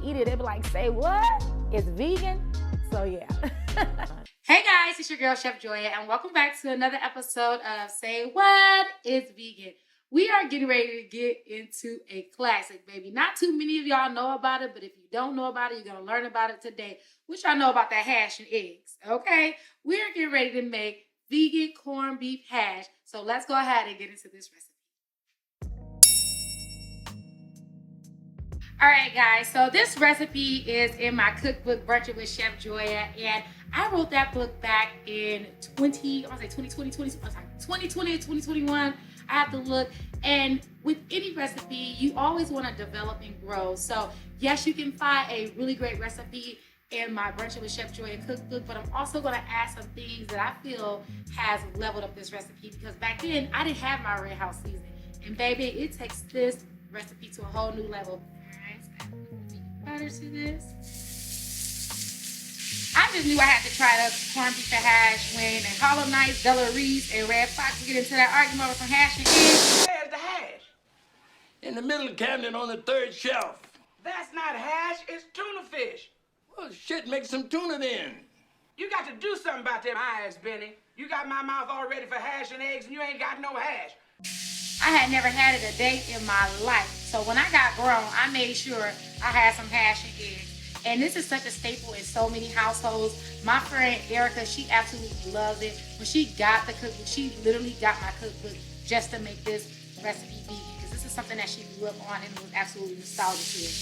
eat it, they be like, say what? It's vegan? So yeah. Hey guys, it's your girl Chef Joya, and welcome back to another episode of Say What? It's Vegan. We are getting ready to get into a classic, baby. Not too many of y'all know about it, but if you don't know about it, you're going to learn about it today. Which y'all know about that hash and eggs, okay? We're getting ready to make vegan corned beef hash. So let's go ahead and get into this recipe. All right, guys, so this recipe is in my cookbook, Brunchin With Chef Joya, and I wrote that book back in 2021. I have to look, and with any recipe, you always want to develop and grow. So yes, you can find a really great recipe in my Brunchin With Chef Joya cookbook, but I'm also going to add some things that I feel has leveled up this recipe, because back then I didn't have my red house seasoning, and baby, it takes this recipe to a whole new level. Butter to this. I just knew I had to try the corned beef and hash when Hollow Knights, Della Reese, and Red Fox get into that argument over some hash and eggs. Where's the hash? In the middle cabinet on the third shelf. That's not hash, it's tuna fish. Well, shit, make some tuna then. You got to do something about them eyes, Benny. You got my mouth all ready for hash and eggs, and you ain't got no hash. I had never had it a day in my life. So when I got grown, I made sure I had some hash and eggs. And this is such a staple in so many households. My friend Erica, she absolutely loves it. When she got the cookbook, she literally got my cookbook just to make this recipe vegan, because this is something that she grew up on and was absolutely nostalgic to it.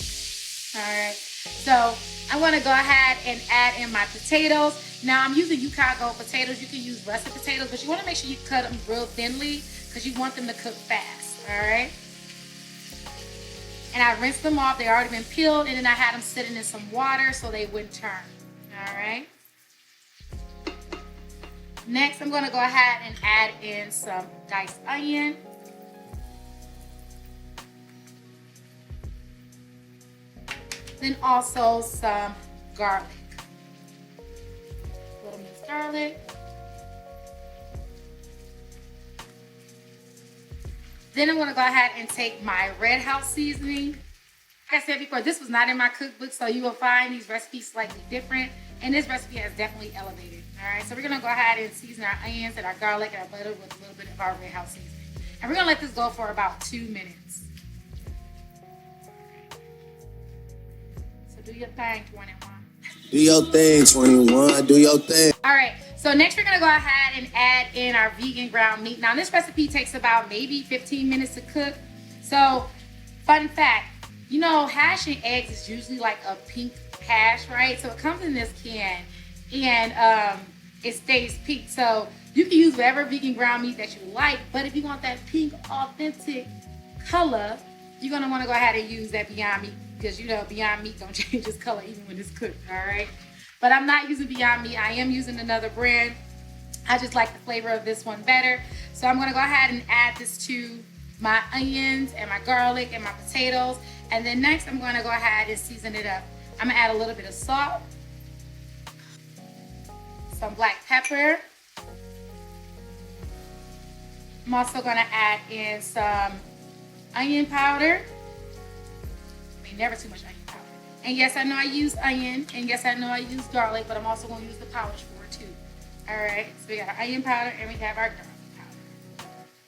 All right, so I'm gonna go ahead and add in my potatoes. Now I'm using Yukon Gold potatoes. You can use russet potatoes, but you wanna make sure you cut them real thinly because you want them to cook fast, all right? And I rinsed them off. They already been peeled, and then I had them sitting in some water so they wouldn't turn, all right? Next, I'm gonna go ahead and add in some diced onion. Then also some garlic. Little minced garlic. Then I'm gonna go ahead and take my red house seasoning. Like I said before, this was not in my cookbook, so you will find these recipes slightly different. And this recipe has definitely elevated. All right, so we're gonna go ahead and season our onions and our garlic and our butter with a little bit of our red house seasoning. And we're gonna let this go for about 2 minutes. So do your thing, 21. Do your thing, 21. Do your thing. All right, so next we're gonna go ahead and add in our vegan ground meat. Now this recipe takes about maybe 15 minutes to cook. So, fun fact, you know, hash and eggs is usually like a pink hash, right? So it comes in this can and it stays pink. So you can use whatever vegan ground meat that you like, but if you want that pink, authentic color, you're gonna wanna go ahead and use that Beyond Meat, because you know Beyond Meat don't change its color even when it's cooked, all right? But I'm not using Beyond Meat. I am using another brand. I just like the flavor of this one better. So I'm gonna go ahead and add this to my onions and my garlic and my potatoes. And then next I'm gonna go ahead and season it up. I'm gonna add a little bit of salt, some black pepper. I'm also gonna add in some onion powder. I mean, never too much onion powder. And yes, I know I use onion, and yes, I know I use garlic, but I'm also gonna use the powders for it too. All right, so we got our onion powder and we have our garlic powder.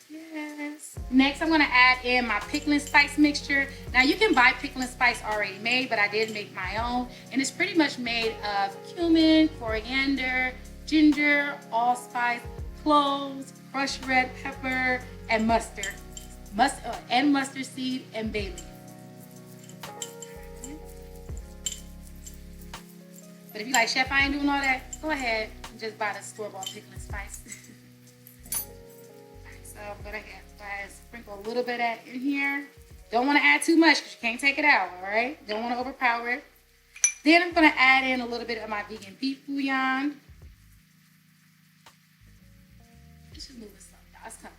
Yes. Next, I'm gonna add in my pickling spice mixture. Now you can buy pickling spice already made, but I did make my own. And it's pretty much made of cumin, coriander, ginger, allspice, cloves, crushed red pepper, and mustard. Mustard seed and bay leaf. But if you like, Chef, I ain't doing all that, go ahead and just buy the store-bought pickling spice. So I'm gonna sprinkle a little bit of that in here. Don't want to add too much because you can't take it out, all right? Don't want to overpower it. Then I'm gonna add in a little bit of my vegan beef bouillon. Let's just move this up, y'all. It's coming.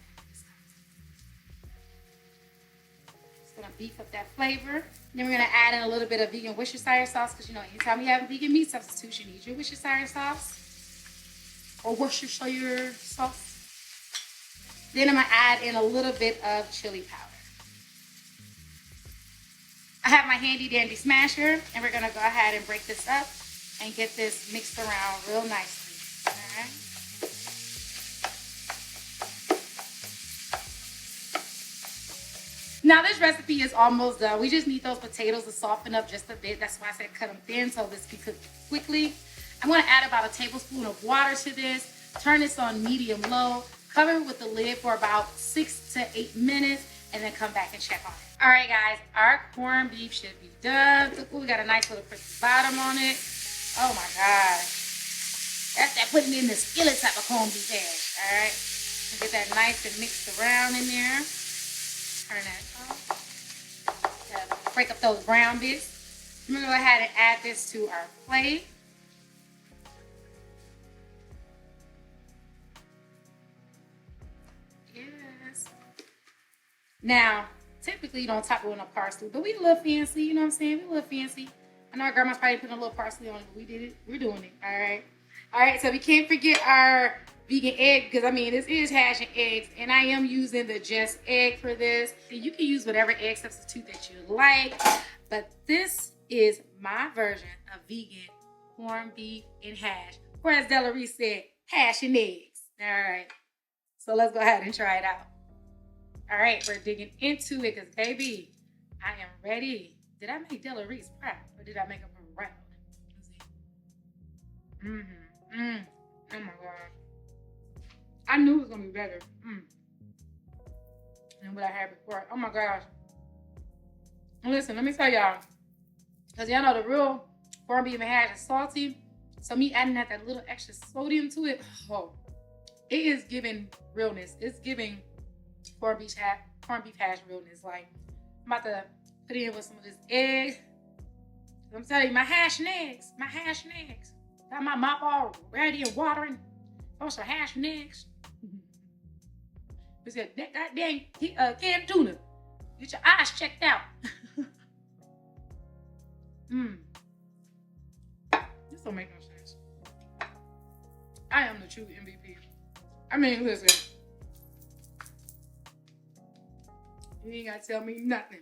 Just gonna beef up that flavor. Then we're gonna add in a little bit of vegan Worcestershire sauce, because you know, anytime you have a vegan meat substitute, you need your Worcestershire sauce or Worcestershire sauce. Then I'm gonna add in a little bit of chili powder. I have my handy dandy smasher, and we're gonna go ahead and break this up and get this mixed around real nicely. All right. Now this recipe is almost done. We just need those potatoes to soften up just a bit. That's why I said cut them thin so this can cook quickly. I'm gonna add about a tablespoon of water to this. Turn this on medium low. Cover it with the lid for about 6 to 8 minutes and then come back and check on it. All right guys, our corned beef should be done. Ooh, we got a nice little crispy bottom on it. Oh my gosh. That's that putting in the skillet type of corned beef hash. All right. And get that nice and mixed around in there. Turn that off. Break up those brown bits. I'm gonna go ahead and add this to our plate. Yes. Now, typically you don't top it with no parsley, but we a little fancy, you know what I'm saying? We a little fancy. I know our grandma's probably putting a little parsley on it, but we did it. We're doing it, all right? All right, so we can't forget our vegan egg, because I mean, this is hash and eggs, and I am using the Just Egg for this. You can use whatever egg substitute that you like, but this is my version of vegan corned beef and hash, or as Della Reese said, hash and eggs. All right, so let's go ahead and try it out. All right, we're digging into it, because baby, I am ready. Did I make Della Reese proud, or did I make her proud? Let's see. Oh my God. I knew it was gonna be better than what I had before. Oh my gosh. And listen, let me tell y'all, because y'all know the real corned beef and hash is salty. So me adding that little extra sodium to it, oh, it is giving realness. It's giving corned beef hash realness. Like, I'm about to put it in with some of this egg. I'm telling you, my hash and eggs. Got my mouth all ready and watering. Oh, some hash and eggs. We said, that dang canned tuna. Get your eyes checked out. This don't make no sense. I am the true MVP. I mean, listen. You ain't gotta tell me nothing.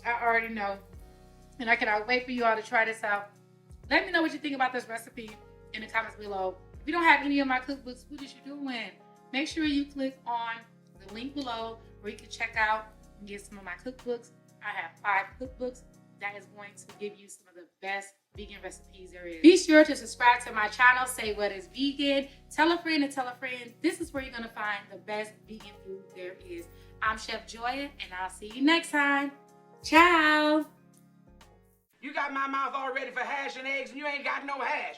I already know. And I cannot wait for you all to try this out. Let me know what you think about this recipe in the comments below. If you don't have any of my cookbooks, what is you doing? Make sure you click on the link below where you can check out and get some of my cookbooks. I have 5 cookbooks that is going to give you some of the best vegan recipes there is. Be sure to subscribe to my channel, Say What Is Vegan. Tell a friend and tell a friend. This is where you're going to find the best vegan food there is. I'm Chef Joya, and I'll see you next time. Ciao. You got my mouth all ready for hash and eggs, and you ain't got no hash.